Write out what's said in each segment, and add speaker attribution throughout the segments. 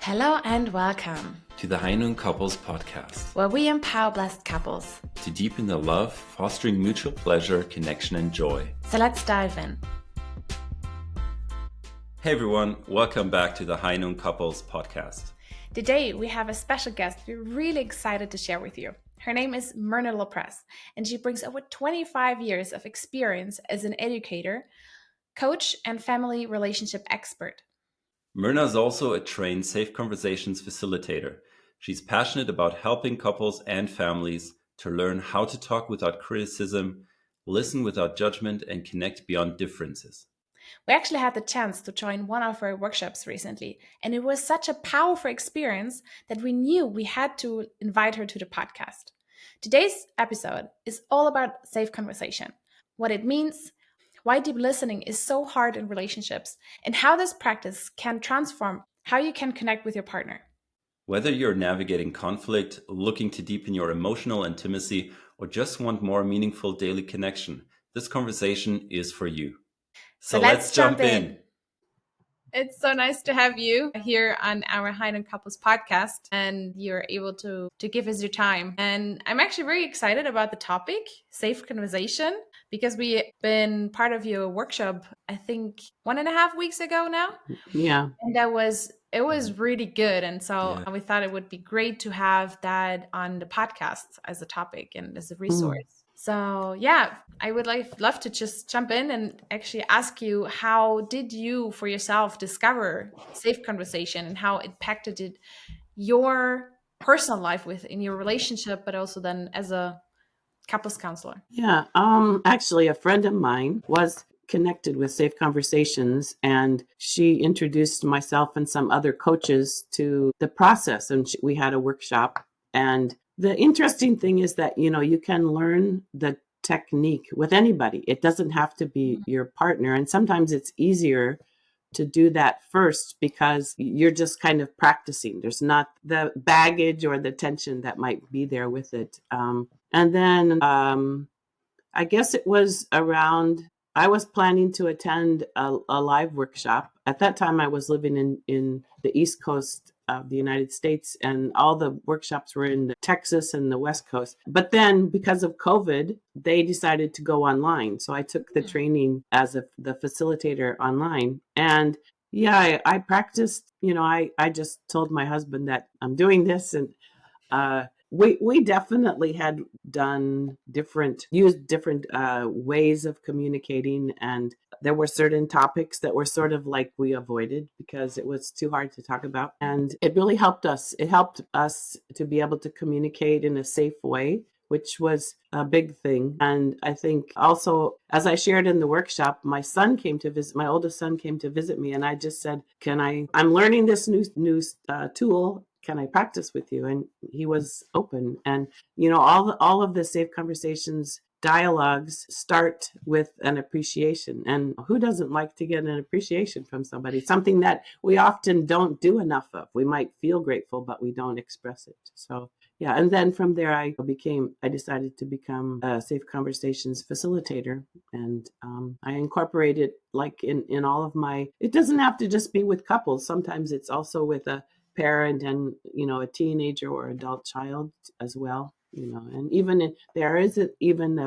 Speaker 1: Hello and welcome
Speaker 2: to the Heinun Couples Podcast,
Speaker 1: where we empower blessed couples
Speaker 2: to deepen the love, fostering mutual pleasure, connection, and joy.
Speaker 1: So let's dive in.
Speaker 2: Hey everyone, welcome back to the Heinun Couples Podcast.
Speaker 1: Today we have a special guest we're really excited to share with you. Her name is Myrna Lapres, and she brings over 25 years of experience as an educator, coach, and family relationship expert.
Speaker 2: Myrna is also a trained Safe Conversations facilitator. She's passionate about helping couples and families to learn how to talk without criticism, listen without judgment, and connect beyond differences.
Speaker 1: We actually had the chance to join one of her workshops recently, and it was such a powerful experience that we knew we had to invite her to the podcast. Today's episode is all about safe conversation, what it means, why deep listening is so hard in relationships, and how this practice can transform how you can connect with your partner.
Speaker 2: Whether you're navigating conflict, looking to deepen your emotional intimacy, or just want more meaningful daily connection, this conversation is for you. So let's jump in.
Speaker 1: It's so nice to have you here on our Heinun Couples podcast, and you're able to give us your time. And I'm actually very excited about the topic, safe conversation, because we've been part of your workshop, I think 1.5 weeks ago now.
Speaker 3: Yeah.
Speaker 1: And it was really good. And so we thought it would be great to have that on the podcast as a topic and as a resource. So I would love to just jump in and actually ask you, how did you for yourself discover safe conversation and how it impacted your personal life within your relationship, but also then as a couples counselor?
Speaker 3: Yeah. Actually, a friend of mine was connected with Safe Conversations, and she introduced myself and some other coaches to the process, and we had a workshop. And the interesting thing is that, you can learn the technique with anybody. It doesn't have to be your partner. And sometimes it's easier to do that first because you're just kind of practicing. There's not the baggage or the tension that might be there with it. And then I guess it was around, I was planning to attend a live workshop. At that time, I was living in the East Coast of the United States, and all the workshops were in Texas and the West Coast. But then because of COVID, they decided to go online. So I took the training as the facilitator online. And I practiced, I just told my husband that I'm doing this. And we definitely had used different ways of communicating, and there were certain topics that were sort of like we avoided because it was too hard to talk about. And it really helped us. It helped us to be able to communicate in a safe way, which was a big thing. And I think also, as I shared in the workshop, my oldest son came to visit me, and I just said, I'm learning this new tool. Can I practice with you? And he was open. And, all of the Safe Conversations dialogues start with an appreciation. And who doesn't like to get an appreciation from somebody? Something that we often don't do enough of. We might feel grateful, but we don't express it. So, and then from there, I decided to become a Safe Conversations facilitator. And I incorporate it like in all of it doesn't have to just be with couples. Sometimes it's also with a parent and a teenager or adult child as well, and even there is even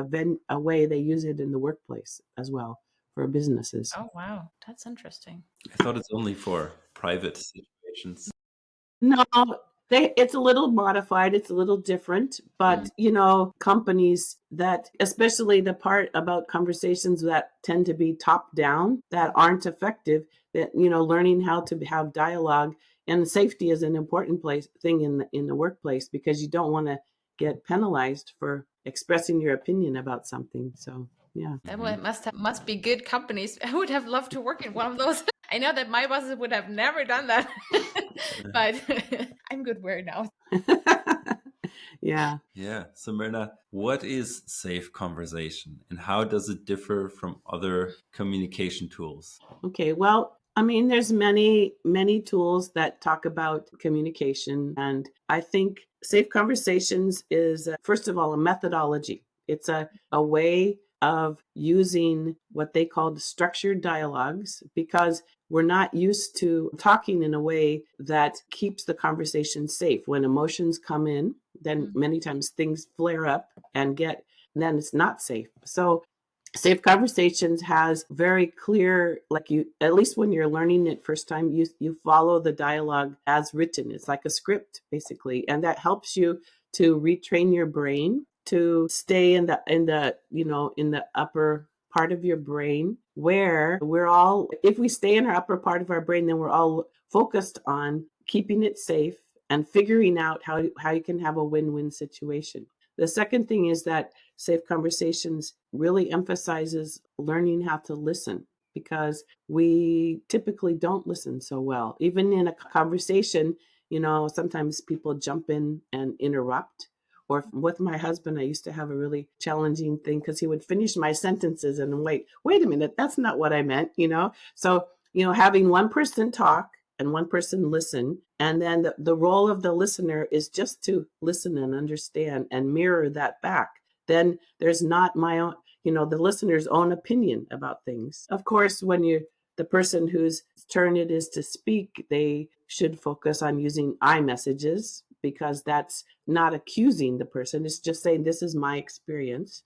Speaker 3: a way they use it in the workplace as well for businesses.
Speaker 1: Oh wow, that's interesting.
Speaker 2: I thought it's only for private situations.
Speaker 3: No, it's a little modified, it's a little different, but companies that, especially the part about conversations that tend to be top down, that aren't effective, that learning how to have dialogue. And safety is an important thing in the workplace, because you don't want to get penalized for expressing your opinion about something. So, yeah.
Speaker 1: That must be good companies. I would have loved to work in one of those. I know that my bosses would have never done that, but I'm good where now.
Speaker 3: Yeah.
Speaker 2: Yeah. So Myrna, what is safe conversation and how does it differ from other communication tools?
Speaker 3: Okay. Well, I mean, there's many, many tools that talk about communication. And I think Safe Conversations is, first of all, a methodology. It's a way of using what they call structured dialogues, because we're not used to talking in a way that keeps the conversation safe. When emotions come in, then many times things flare up and then it's not safe. So Safe Conversations has very clear, like you, at least when you're learning it first time, you follow the dialogue as written. It's like a script basically, and that helps you to retrain your brain to stay in the upper part of your brain, where we're all, if we stay in our upper part of our brain, then we're all focused on keeping it safe and figuring out how you can have a win-win situation. The second thing is that Safe Conversations really emphasizes learning how to listen, because we typically don't listen so well. Even in a conversation, sometimes people jump in and interrupt. Or with my husband, I used to have a really challenging thing because he would finish my sentences and wait a minute, that's not what I meant, So, having one person talk and one person listen, and then the role of the listener is just to listen and understand and mirror that back. Then there's not my own, the listener's own opinion about things. Of course, when the person whose turn it is to speak, they should focus on using I messages, because that's not accusing the person. It's just saying, this is my experience.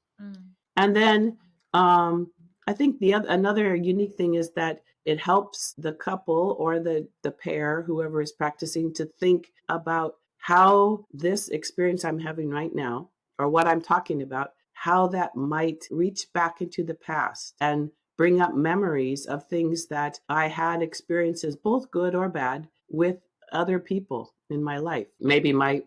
Speaker 3: And then I think another unique thing is that it helps the couple or the pair, whoever is practicing, to think about how this experience I'm having right now, or what I'm talking about, how that might reach back into the past and bring up memories of things that I had experiences, both good or bad, with other people in my life. Maybe my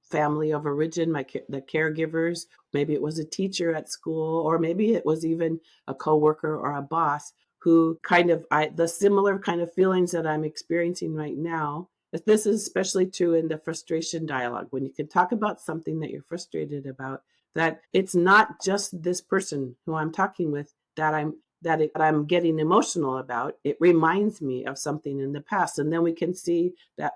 Speaker 3: family of origin, the caregivers, maybe it was a teacher at school, or maybe it was even a coworker or a boss who the similar kind of feelings that I'm experiencing right now. This is especially true in the frustration dialogue, when you can talk about something that you're frustrated about, that it's not just this person who I'm talking with that I'm getting emotional about. It reminds me of something in the past. And then we can see that,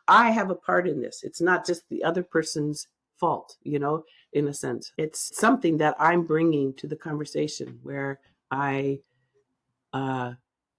Speaker 3: I have a part in this. It's not just the other person's fault, in a sense. It's something that I'm bringing to the conversation, where I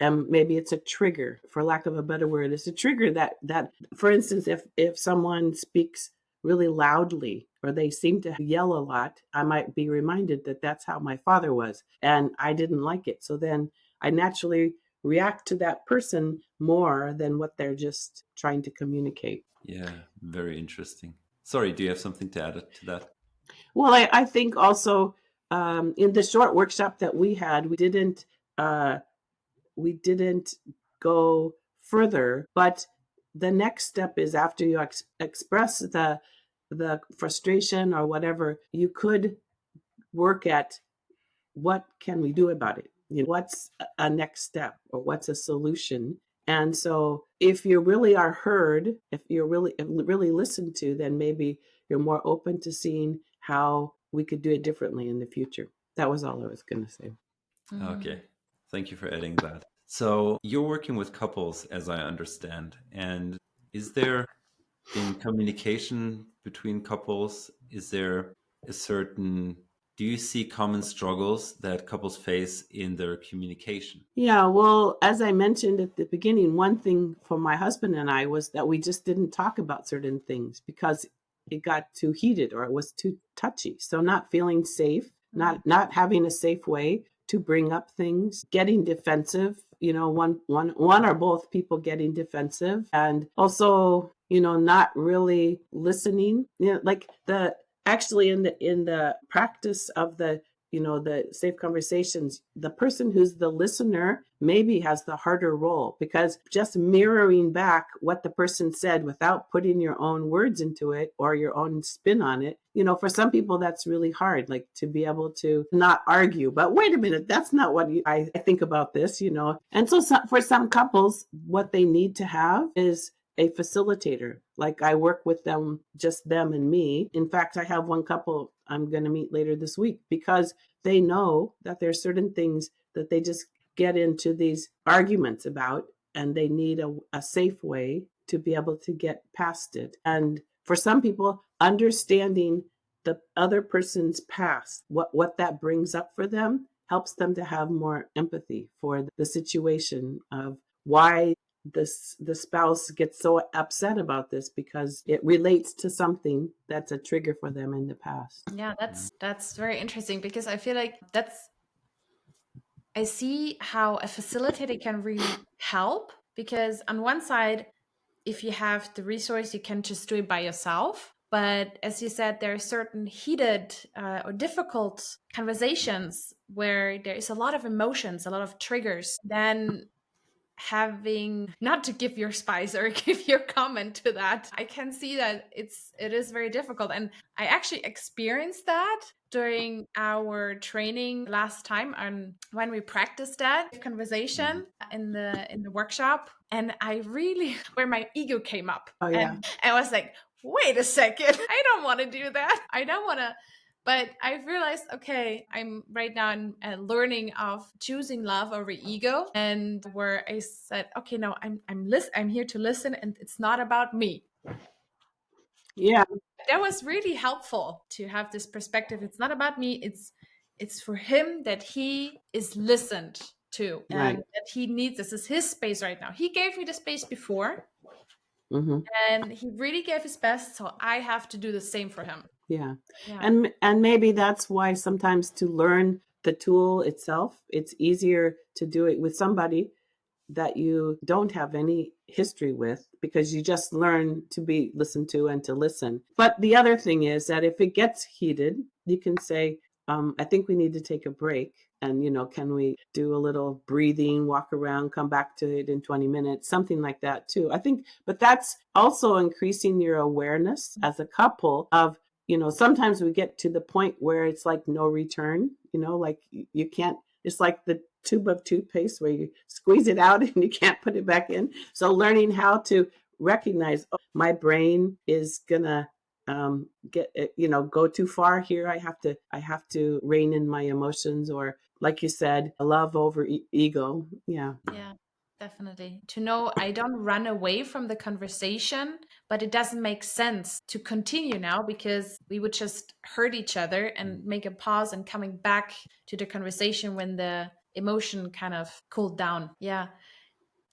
Speaker 3: maybe it's a trigger, for lack of a better word. It's a trigger that, for instance, if someone speaks really loudly, or they seem to yell a lot, I might be reminded that that's how my father was, and I didn't like it. So then I naturally react to that person more than what they're just trying to communicate.
Speaker 2: Yeah, very interesting. Sorry, do you have something to add to that?
Speaker 3: Well, I think also in the short workshop that we had, we didn't go further, but the next step is, after you express the frustration or whatever, you could work at, what can we do about it? What's a next step, or what's a solution? And so if you really are heard, if you're really listened to, then maybe you're more open to seeing how we could do it differently in the future. That was all I was going to say.
Speaker 2: Okay. Thank you for adding that. So you're working with couples, as I understand. And is there, in communication between couples, is there do you see common struggles that couples face in their communication?
Speaker 3: Yeah, well, as I mentioned at the beginning, one thing for my husband and I was that we just didn't talk about certain things because it got too heated or it was too touchy. So not feeling safe, not having a safe way to bring up things, getting defensive, one or both people getting defensive, and also, not really listening. Like actually in the practice of the Safe Conversations, the person who's the listener maybe has the harder role, because just mirroring back what the person said without putting your own words into it or your own spin on it, for some people that's really hard, like to be able to not argue, but wait a minute, that's not what I think about this, And so for some couples, what they need to have is a facilitator. Like, I work with them, just them and me. In fact, I have one couple I'm going to meet later this week, because they know that there's certain things that they just get into these arguments about, and they need a safe way to be able to get past it. And for some people, understanding the other person's past, what that brings up for them, helps them to have more empathy for the situation of why the spouse gets so upset about this, because it relates to something that's a trigger for them in the past.
Speaker 1: Yeah, that's very interesting, because I feel like I see how a facilitator can really help, because on one side, if you have the resource, you can just do it by yourself. But as you said, there are certain heated or difficult conversations where there is a lot of emotions, a lot of triggers. Then having, not to give your spice or give your comment to that, I can see that it is very difficult, and I actually experienced that during our training last time, and when we practiced that conversation in the workshop, and I really, where my ego came up.
Speaker 3: Oh, yeah.
Speaker 1: And I was like, wait a second, I don't want to do that. I don't want to. But I've realized, okay, I'm right now in learning of choosing love over ego, and where I said, okay, no, I'm here to listen, and it's not about me.
Speaker 3: Yeah.
Speaker 1: That was really helpful to have this perspective. It's not about me. It's for him, that he is listened to, and
Speaker 3: Right.
Speaker 1: that he needs, this is his space right now. He gave me the space before,
Speaker 3: Mm-hmm.
Speaker 1: and he really gave his best, so I have to do the same for him.
Speaker 3: Yeah.
Speaker 1: Yeah.
Speaker 3: And maybe that's why sometimes to learn the tool itself, it's easier to do it with somebody that you don't have any history with, because you just learn to be listened to and to listen. But the other thing is that if it gets heated, you can say, I think we need to take a break. And, can we do a little breathing, walk around, come back to it in 20 minutes, something like that too. I think, but that's also increasing your awareness as a couple of, sometimes we get to the point where it's like no return, like you can't, it's like the tube of toothpaste where you squeeze it out and you can't put it back in. So learning how to recognize, my brain is gonna go too far here. I have to rein in my emotions, or like you said, love over ego. Yeah.
Speaker 1: Definitely. To know I don't run away from the conversation, but it doesn't make sense to continue now, because we would just hurt each other, and make a pause and coming back to the conversation when the emotion kind of cooled down. Yeah.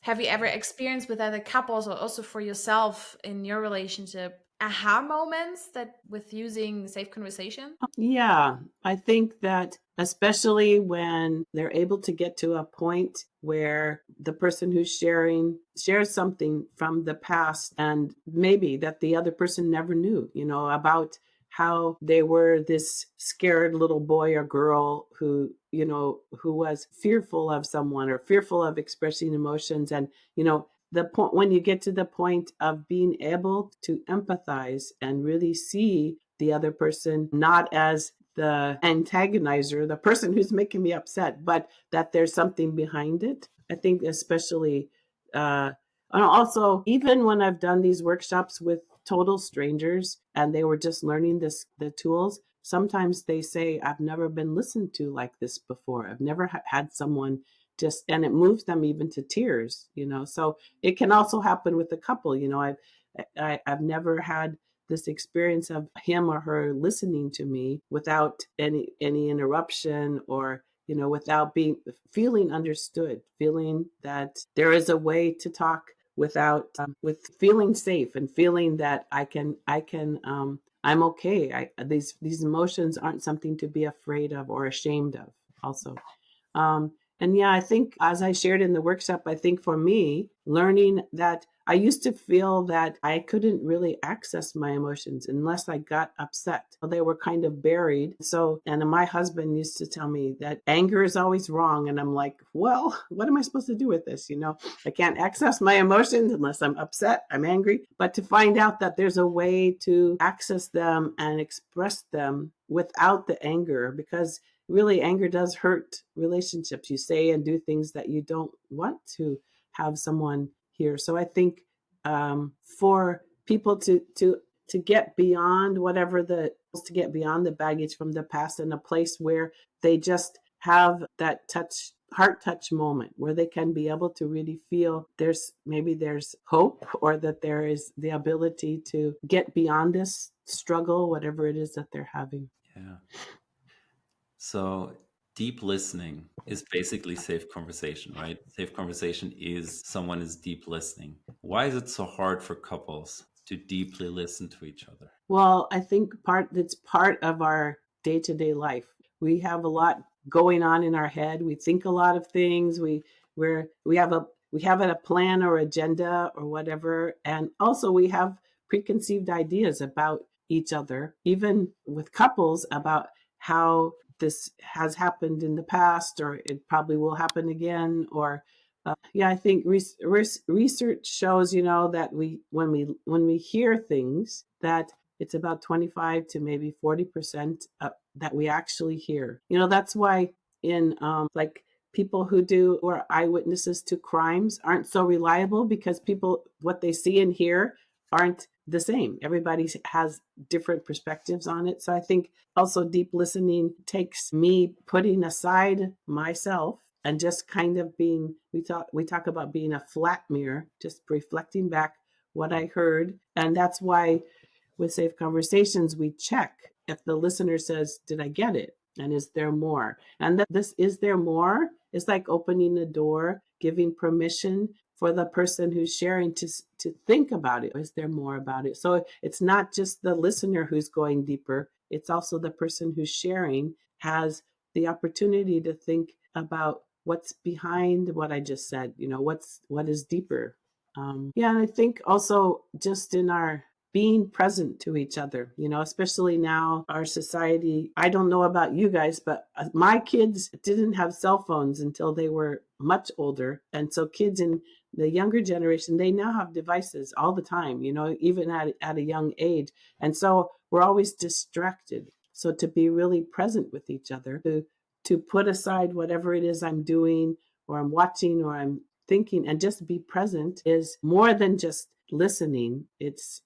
Speaker 1: Have you ever experienced with other couples, or also for yourself in your relationship, aha moments that with using safe conversation?
Speaker 3: Yeah, I think that especially when they're able to get to a point where the person who's shares something from the past, and maybe that the other person never knew, about how they were this scared little boy or girl who was fearful of someone, or fearful of expressing emotions. And, the point, when you get to the point of being able to empathize and really see the other person not as the antagonizer, the person who's making me upset, but that there's something behind it. I think especially, and also even when I've done these workshops with total strangers and they were just learning the tools, sometimes they say, I've never been listened to like this before. I've never had someone just, and it moves them even to tears, so it can also happen with a couple. I've never had this experience of him or her listening to me without any interruption, or without feeling understood, feeling that there is a way to talk without with feeling safe, and feeling that I'm okay. These emotions aren't something to be afraid of or ashamed of also. And yeah, I think, as I shared in the workshop, I think for me, learning that I used to feel that I couldn't really access my emotions unless I got upset. They were kind of buried. So, and my husband used to tell me that anger is always wrong. And I'm like, well, what am I supposed to do with this? I can't access my emotions unless I'm upset, I'm angry. But to find out that there's a way to access them and express them without the anger, because really anger does hurt relationships. You say and do things that you don't want to have someone hear. So I think for people to get beyond to get beyond the baggage from the past, in a place where they just have that heart touch moment where they can be able to really feel there's hope, or that there is the ability to get beyond this struggle, whatever it is that they're having.
Speaker 2: Yeah. So deep listening is basically safe conversation, right? Safe conversation is someone is deep listening. Why is it so hard for couples to deeply listen to each other?
Speaker 3: Well, I think it's part of our day-to-day life. We have a lot going on in our head. We think a lot of things. We have a plan or agenda or whatever, and also we have preconceived ideas about each other, even with couples, about how this has happened in the past, or it probably will happen again, or yeah, I think research shows, that when we hear things, that it's about 25 to maybe 40% that we actually hear. That's why in like people who do or eyewitnesses to crimes aren't so reliable, because people, what they see and hear aren't the same. Everybody has different perspectives on it. So I think also deep listening takes me putting aside myself and just kind of being, we talk about being a flat mirror, just reflecting back what I heard. And that's why with Safe Conversations, we check if the listener says, did I get it? And is there more? And that this is there more is like opening the door, giving permission for the person who's sharing to think about it. Is there more about it? So it's not just the listener who's going deeper. It's also the person who's sharing has the opportunity to think about what's behind what I just said. What is deeper. Yeah, and I think also just in our being present to each other, especially now, our society. I don't know about you guys, but my kids didn't have cell phones until they were much older. And so kids in the younger generation, they now have devices all the time, even at a young age. And so we're always distracted. So to be really present with each other, to put aside whatever it is I'm doing or I'm watching or I'm thinking, and just be present is more than just listening. It's,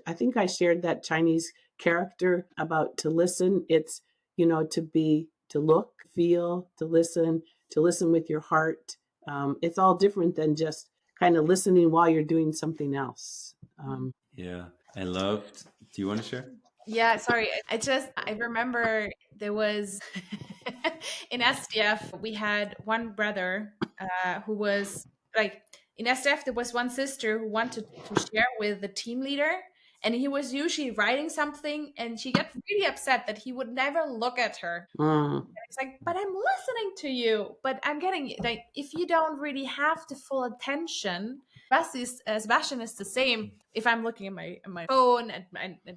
Speaker 3: I think I shared that Chinese character about to listen. It's, to look, feel, to listen with your heart. It's all different than just kind of listening while you're doing something else.
Speaker 2: Yeah, I loved. Do you want to share?
Speaker 1: Yeah, sorry. I remember there was in SDF, we had one brother who was like, in SDF, there was one sister who wanted to share with the team leader, and he was usually writing something, and she got really upset that he would never look at her.
Speaker 3: Mm,
Speaker 1: It's like, but I'm listening to you. But I'm getting like, if you don't really have the full attention, Sebastian is the same. If I'm looking at my phone, at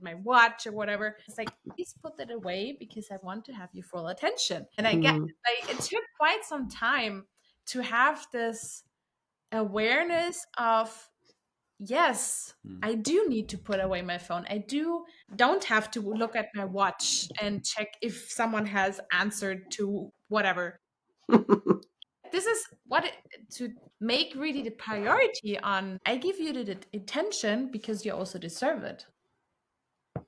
Speaker 1: my watch or whatever, it's like, please put that away because I want to have your full attention. And I get
Speaker 3: mm,
Speaker 1: like, it took quite some time to have this awareness of, yes, I do need to put away my phone. I don't have to look at my watch and check if someone has answered to whatever. This is to make really the priority on, I give you the attention because you also deserve it.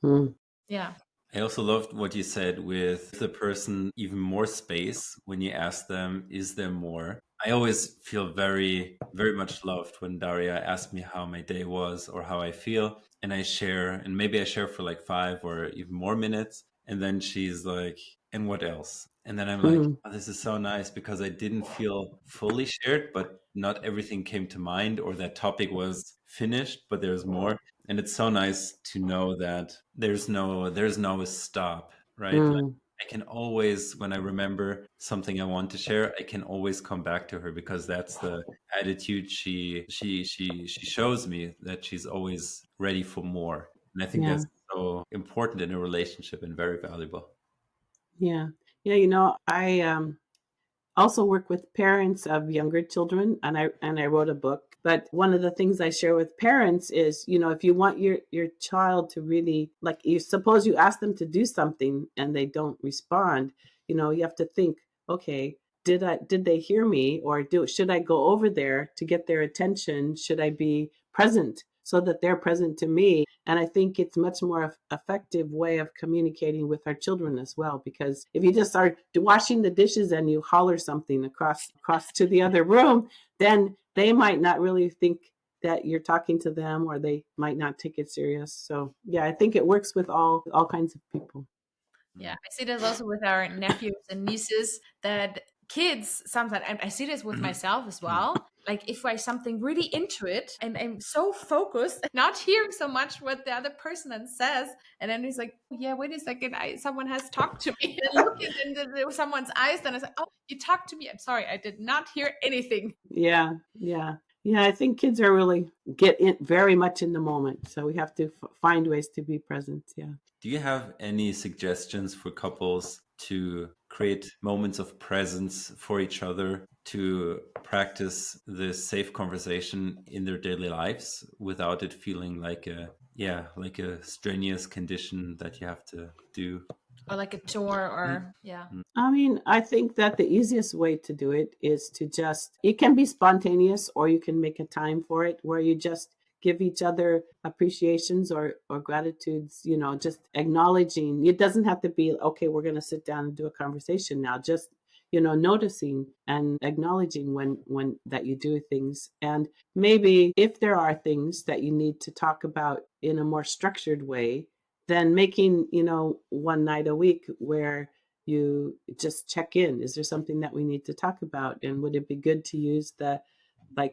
Speaker 3: mm,
Speaker 1: Yeah.
Speaker 2: I also loved what you said with the person even more space when you ask them, is there more? I always feel very, very much loved when Daria asks me how my day was or how I feel. And I share, and maybe I share for like 5 or even more minutes. And then she's like, and what else? And then I'm like,
Speaker 3: mm,
Speaker 2: oh, this is so nice because I didn't feel fully shared, but not everything came to mind or that topic was finished, but there's more. And it's so nice to know that there's no stop, right? Like
Speaker 3: mm.
Speaker 2: I can always, when I remember something I want to share, I can always come back to her because that's the attitude she shows me, that she's always ready for more. And I think
Speaker 3: Yeah.
Speaker 2: that's so important in a relationship and very valuable.
Speaker 3: Yeah. Yeah. I also work with parents of younger children, and I wrote a book. But one of the things I share with parents is, if you want your child to really, like, you suppose you ask them to do something and they don't respond, you have to think, okay, did they hear me, or should I go over there to get their attention? Should I be present so that they're present to me? And I think it's much more effective way of communicating with our children as well, because if you just are washing the dishes and you holler something across to the other room, then they might not really think that you're talking to them, or they might not take it serious. So yeah, I think it works with all kinds of people.
Speaker 1: Yeah, I see this also with our nephews and nieces that kids sometimes, and I see this with myself as well. Like if I something really into it and I'm so focused, not hearing so much what the other person then says, and then he's like, oh, "Yeah, wait a second, someone has talked to me." And looking into someone's eyes, then I say, "Oh, you talked to me. I'm sorry, I did not hear anything."
Speaker 3: Yeah, yeah. Yeah, I think kids are really get in very much in the moment. So we have to find ways to be present. Yeah.
Speaker 2: Do you have any suggestions for couples to create moments of presence for each other, to practice this safe conversation in their daily lives without it feeling like a strenuous condition that you have to do?
Speaker 1: Or like a chore, or yeah.
Speaker 3: I mean, I think that the easiest way to do it is to just, it can be spontaneous or you can make a time for it where you just give each other appreciations or gratitudes, just acknowledging. It doesn't have to be, okay, we're going to sit down and do a conversation now. Just, noticing and acknowledging when that you do things. And maybe if there are things that you need to talk about in a more structured way, then making, one night a week where you just check in. Is there something that we need to talk about? And would it be good to use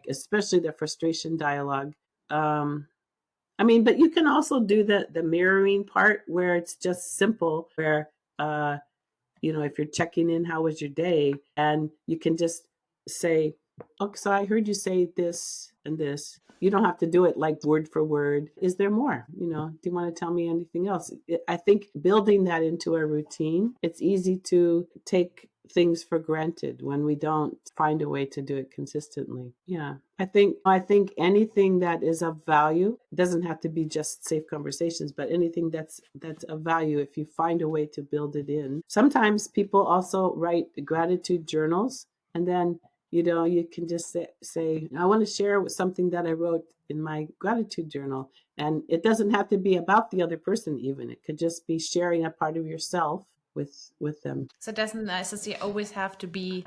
Speaker 3: especially the frustration dialogue? But you can also do the mirroring part where it's just simple, where, if you're checking in, how was your day? And you can just say, oh, so I heard you say this and this. You don't have to do it like word for word. Is there more? Do you want to tell me anything else? I think building that into a routine, it's easy to take things for granted when we don't find a way to do it consistently. Yeah. I think anything that is of value doesn't have to be just safe conversations, but anything that's of value, if you find a way to build it in. Sometimes people also write gratitude journals, and then you can just say, I want to share with something that I wrote in my gratitude journal. And it doesn't have to be about the other person, even. It could just be sharing a part of yourself with them.
Speaker 1: So it doesn't necessarily always have to be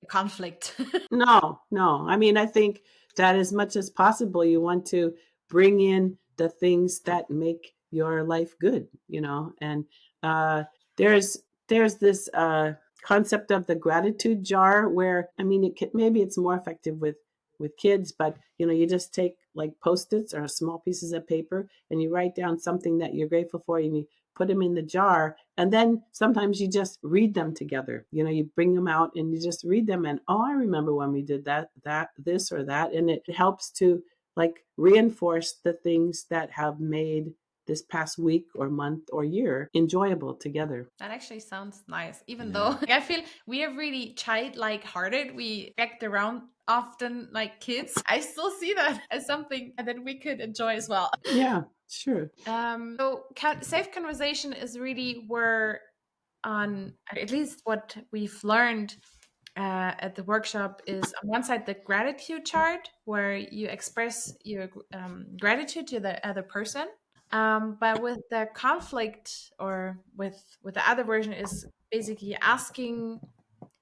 Speaker 1: conflict.
Speaker 3: No. I think that as much as possible, you want to bring in the things that make your life good, and there's this concept of the gratitude jar where, maybe it's more effective with kids, but you just take like Post-its or small pieces of paper and you write down something that you're grateful for, and you put them in the jar, and then sometimes you just read them together. You bring them out and you just read them, and, oh, I remember when we did that this or that. And it helps to like reinforce the things that have made this past week or month or year enjoyable together.
Speaker 1: That actually sounds nice, even though I feel we are really child-like hearted. We act around often like kids. I still see that as something that we could enjoy as well.
Speaker 3: Yeah, sure.
Speaker 1: So safe conversation is really where, on at least what we've learned at the workshop, is on one side the gratitude chart, where you express your gratitude to the other person. But with the conflict, or with the other version, is basically asking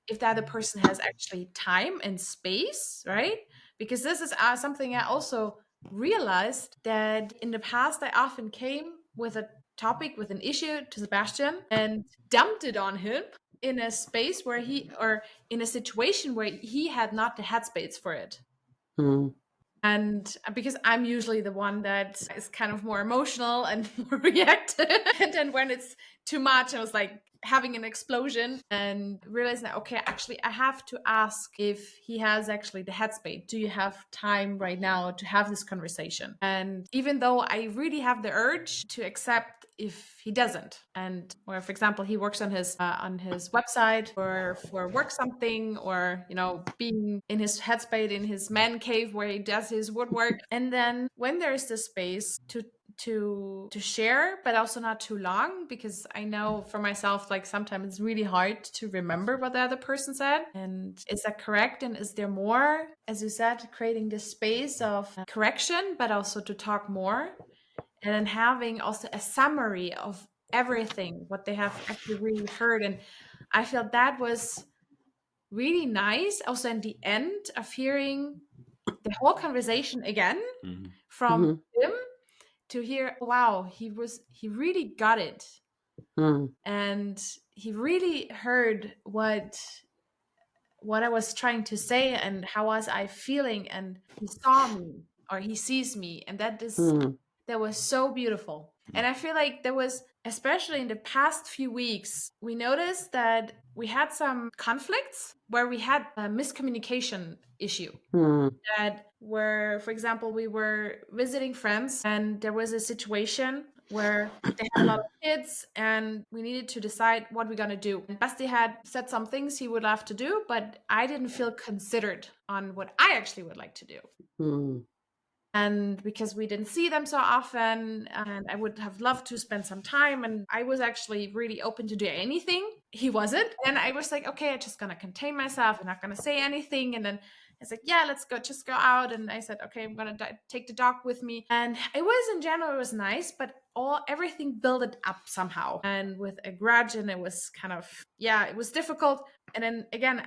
Speaker 1: if the other person has actually time and space, right? Because this is something I also realized, that in the past I often came with a topic, with an issue to Sebastian, and dumped it on him in a space where or in a situation where he had not the headspace for it.
Speaker 3: Hmm.
Speaker 1: And because I'm usually the one that is kind of more emotional and more reactive, and then when it's too much, I was like having an explosion, and realizing that, okay, actually I have to ask if he has actually the headspace. Do you have time right now to have this conversation? And even though I really have the urge to accept if he doesn't, and or for example he works on his website for work something, or being in his headspace in his man cave where he does his woodwork, and then when there is the space to share, but also not too long, because I know for myself, like sometimes it's really hard to remember what the other person said, and is that correct, and is there more, as you said, creating this space of correction, but also to talk more, and then having also a summary of everything what they have actually really heard. And I felt that was really nice, also in the end of hearing the whole conversation again from
Speaker 3: Hmm.
Speaker 1: him, to hear, wow, he really got it. And he really heard what I was trying to say and how was I feeling, and he saw me, or he sees me, and that was so beautiful. And I feel like there was, especially in the past few weeks, we noticed that we had some conflicts where we had a miscommunication issue. That were, for example, we were visiting friends and there was a situation where they had a lot of kids and we needed to decide what we're going to do. And Basti had said some things he would love to do, but I didn't feel considered on what I actually would like to do. And because we didn't see them so often, and I would have loved to spend some time, and I was actually really open to do anything. He wasn't. And I was like, okay, I'm just going to contain myself. I'm not going to say anything. And then it's like, yeah, let's just go out. And I said, okay, I'm going to take the dog with me. And it was, in general, it was nice, but everything built it up somehow. And with a grudge, and it was kind of, it was difficult. And then again,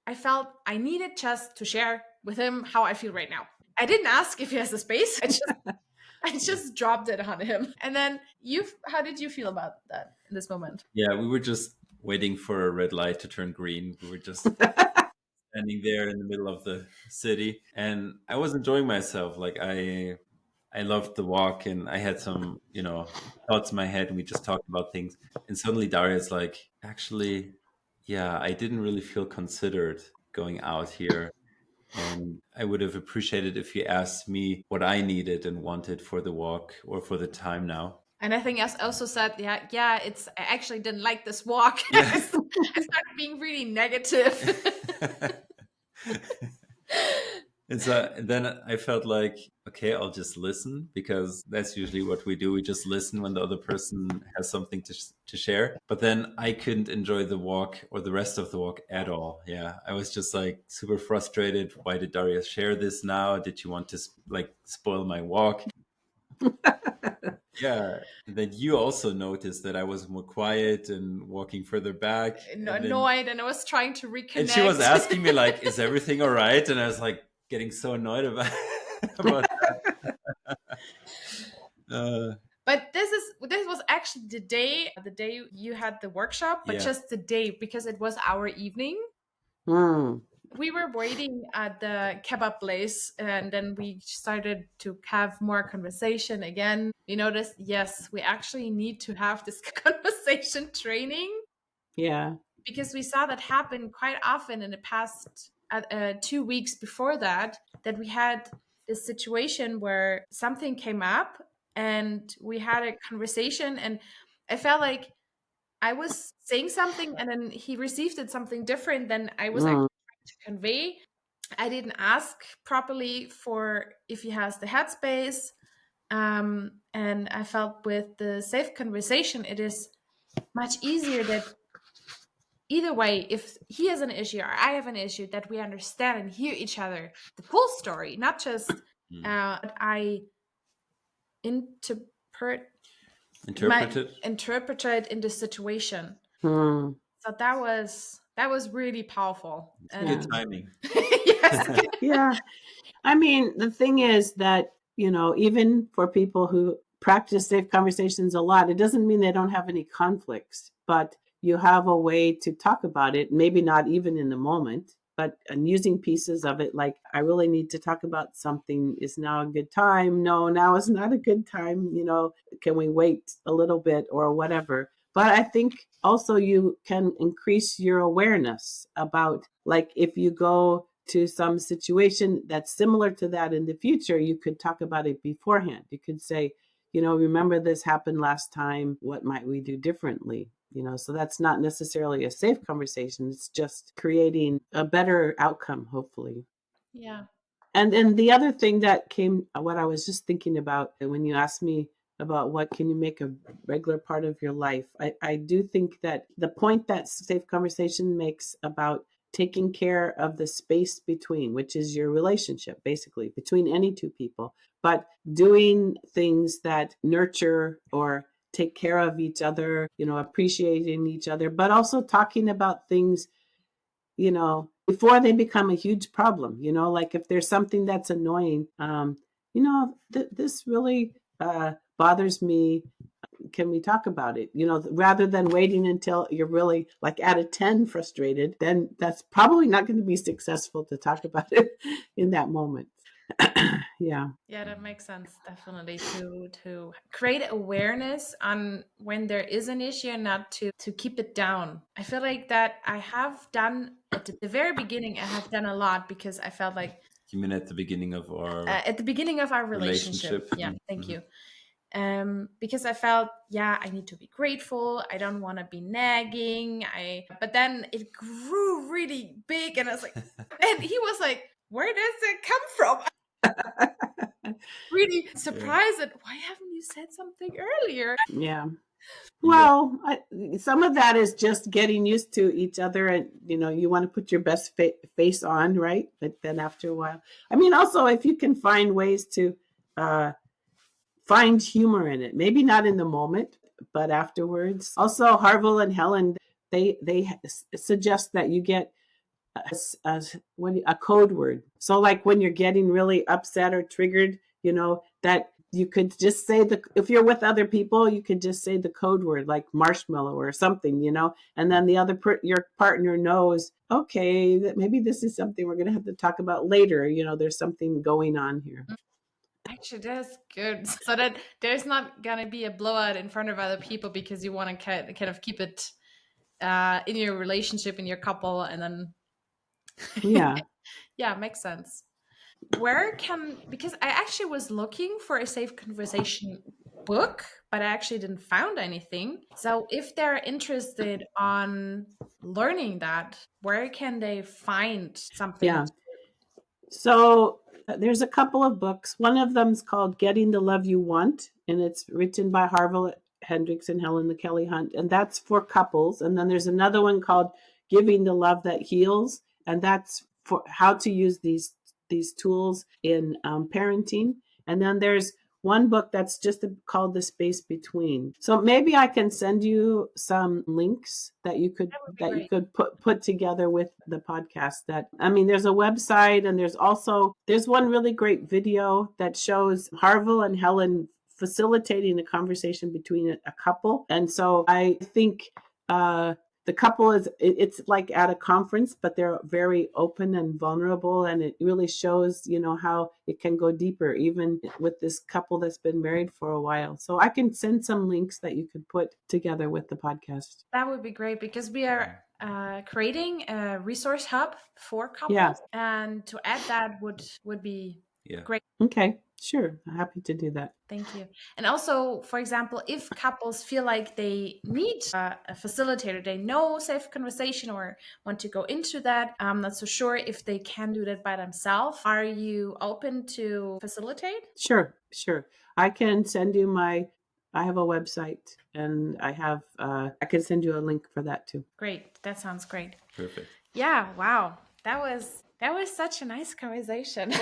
Speaker 1: I felt I needed just to share with him how I feel right now. I didn't ask if he has the space. I just dropped it on him. And then how did you feel about that in this moment?
Speaker 2: Yeah, we were just waiting for a red light to turn green. We were just standing there in the middle of the city, and I was enjoying myself. Like I loved the walk, and I had some, thoughts in my head, and we just talked about things. And suddenly Daria's like, actually, yeah, I didn't really feel considered going out here. And I would have appreciated if you asked me what I needed and wanted for the walk or for the time now.
Speaker 1: And I think I also said, I actually didn't like this walk.
Speaker 2: Yeah.
Speaker 1: I started being really negative.
Speaker 2: And so then I felt like, okay, I'll just listen, because that's usually what we do. We just listen when the other person has something to share. But then I couldn't enjoy the walk or the rest of the walk at all. Yeah, I was just like super frustrated. Why did Daria share this now? Did you want to spoil my walk? Yeah. And then you also noticed that I was more quiet and walking further back.
Speaker 1: Annoyed, and I was trying to reconnect.
Speaker 2: And she was asking me like, is everything all right? And I was like, getting so annoyed about that.
Speaker 1: But this was actually the day you had the workshop, but just the day, because it was our evening. We were waiting at the kebab place, and then we started to have more conversation again. We noticed, yes, we actually need to have this conversation training.
Speaker 3: Yeah.
Speaker 1: Because we saw that happen quite often in the past 2 weeks before that we had this situation where something came up and we had a conversation, and I felt like I was saying something and then he received it something different than I was actually trying to convey. I didn't ask properly for if he has the headspace. And I felt with the safe conversation, it is much easier that either way, if he has an issue or I have an issue, that we understand and hear each other, the full story, not just I interpreted in the situation. So that was really powerful.
Speaker 2: Good timing.
Speaker 1: Yes.
Speaker 3: Yeah. I mean, the thing is that, even for people who practice safe conversations a lot, it doesn't mean they don't have any conflicts, but you have a way to talk about it, maybe not even in the moment, but using pieces of it, like, I really need to talk about something. Is now a good time? No, now is not a good time. Can we wait a little bit or whatever? But I think also you can increase your awareness about, like, if you go to some situation that's similar to that in the future, you could talk about it beforehand. You could say, remember this happened last time. What might we do differently? So that's not necessarily a safe conversation. It's just creating a better outcome, hopefully.
Speaker 1: Yeah.
Speaker 3: And then the other thing that what I was just thinking about when you asked me about what can you make a regular part of your life, I do think that the point that safe conversation makes about taking care of the space between, which is your relationship, basically, between any two people, but doing things that nurture or take care of each other, appreciating each other, but also talking about things, before they become a huge problem, like if there's something that's annoying, this really bothers me. can we talk about it? Rather than waiting until you're really like at a 10 frustrated, then that's probably not going to be successful to talk about it in that moment. Yeah,
Speaker 1: that makes sense, definitely, to create awareness on when there is an issue and not to keep it down. I feel like that I have done at the very beginning. I have done a lot because I felt like
Speaker 2: You mean at the beginning of our
Speaker 1: relationship. Yeah, thank
Speaker 2: Mm-hmm.
Speaker 1: you. Because I felt, I need to be grateful. I don't want to be nagging. But then it grew really big, and I was like, and he was like, "Where does it come from?" Really surprised at, why haven't you said something earlier?
Speaker 3: Yeah. Well, some of that is just getting used to each other, and you want to put your best face on, right? But then after a while, I mean, also if you can find ways to find humor in it, maybe not in the moment, but afterwards. Also, Harville and Helen, they suggest that you get a code word. So like when you're getting really upset or triggered, that you could just say if you're with other people, you could just say the code word like marshmallow or something, and then the your partner knows, okay, that maybe this is something we're going to have to talk about later. There's something going on here.
Speaker 1: Actually, that's good. So that there's not going to be a blowout in front of other people because you want to kind of keep it in your relationship, in your couple, and then
Speaker 3: Yeah.
Speaker 1: Makes sense. Because I actually was looking for a safe conversation book, but I actually didn't found anything. So if they're interested on learning that, where can they find something?
Speaker 3: Yeah. So there's a couple of books. One of them's called Getting the Love You Want, and it's written by Harville Hendrix and Helen Kelly Hunt, and that's for couples. And then there's another one called Giving the Love That Heals, and that's for how to use these tools in parenting. And then there's one book that's just called The Space Between. So maybe I can send you some links that you could put together with the podcast. There's a website, and there's one really great video that shows Harville and Helen facilitating a conversation between a couple. And so I think the couple it's like at a conference, but they're very open and vulnerable, and it really shows how it can go deeper even with this couple that's been married for a while. So I can send some links that you could put together with the podcast.
Speaker 1: That would be great, because we are creating a resource hub for couples, and to add that would be great.
Speaker 3: Okay, sure, I'm happy to do that.
Speaker 1: Thank you. And also, for example, if couples feel like they need a facilitator, they know safe conversation or want to go into that, I'm not so sure if they can do that by themselves. Are you open to facilitate?
Speaker 3: Sure. I can send you I have a website, and I can send you a link for that too.
Speaker 1: Great. That sounds great.
Speaker 2: Perfect.
Speaker 1: Yeah. Wow. That was such a nice conversation.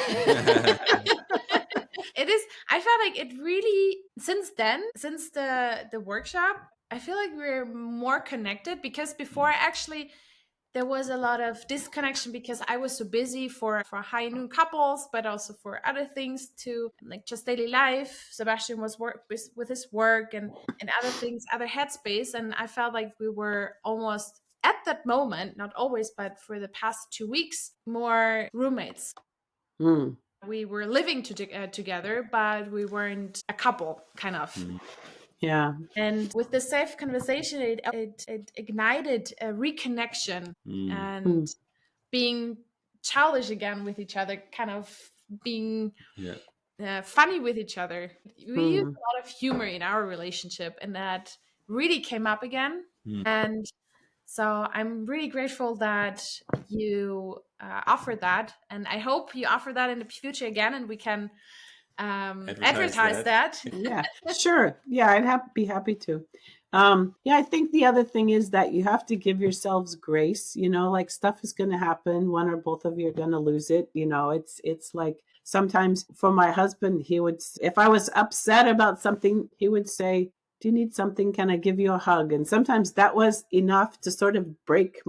Speaker 1: It is. I felt like it really, since the workshop, I feel like we're more connected, because before actually there was a lot of disconnection because I was so busy for high noon couples, but also for other things too, like just daily life. Sebastian was with his work and other things, other headspace. And I felt like we were almost at that moment, not always, but for the past 2 weeks, more roommates. We were living together, but we weren't a couple, kind of.
Speaker 3: Yeah.
Speaker 1: And with the safe conversation, it ignited a reconnection and being childish again with each other, kind of being funny with each other. We use a lot of humor in our relationship, and that really came up again. And so I'm really grateful that you offered that, and I hope you offer that in the future again, and we can advertise that.
Speaker 3: Yeah, sure. Yeah, I'd be happy to. I think the other thing is that you have to give yourselves grace. Like stuff is going to happen. One or both of you are going to lose it. It's like sometimes for my husband, if I was upset about something, he would say, "Do you need something? Can I give you a hug?" And sometimes that was enough to sort of break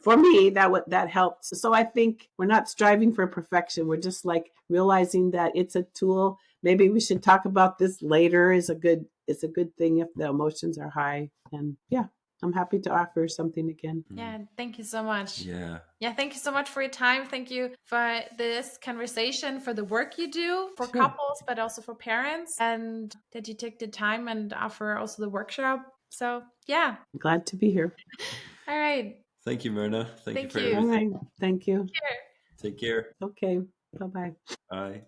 Speaker 3: for me, that helped. So I think we're not striving for perfection. We're just like realizing that it's a tool. Maybe we should talk about this later is a good it's a good thing if the emotions are high. And yeah, I'm happy to offer something again.
Speaker 1: Yeah, thank you so much.
Speaker 2: Yeah.
Speaker 1: Yeah, thank you so much for your time. Thank you for this conversation, for the work you do for
Speaker 3: Sure.
Speaker 1: couples, but also for parents, and that you take the time and offer also the workshop. So, yeah.
Speaker 3: I'm glad to be here.
Speaker 1: All right.
Speaker 2: Thank you, Myrna. Thank you
Speaker 1: Thank
Speaker 2: for
Speaker 1: you.
Speaker 3: All
Speaker 2: everything.
Speaker 3: right. Thank you.
Speaker 2: Take care.
Speaker 3: Okay. Bye-bye.
Speaker 2: Bye.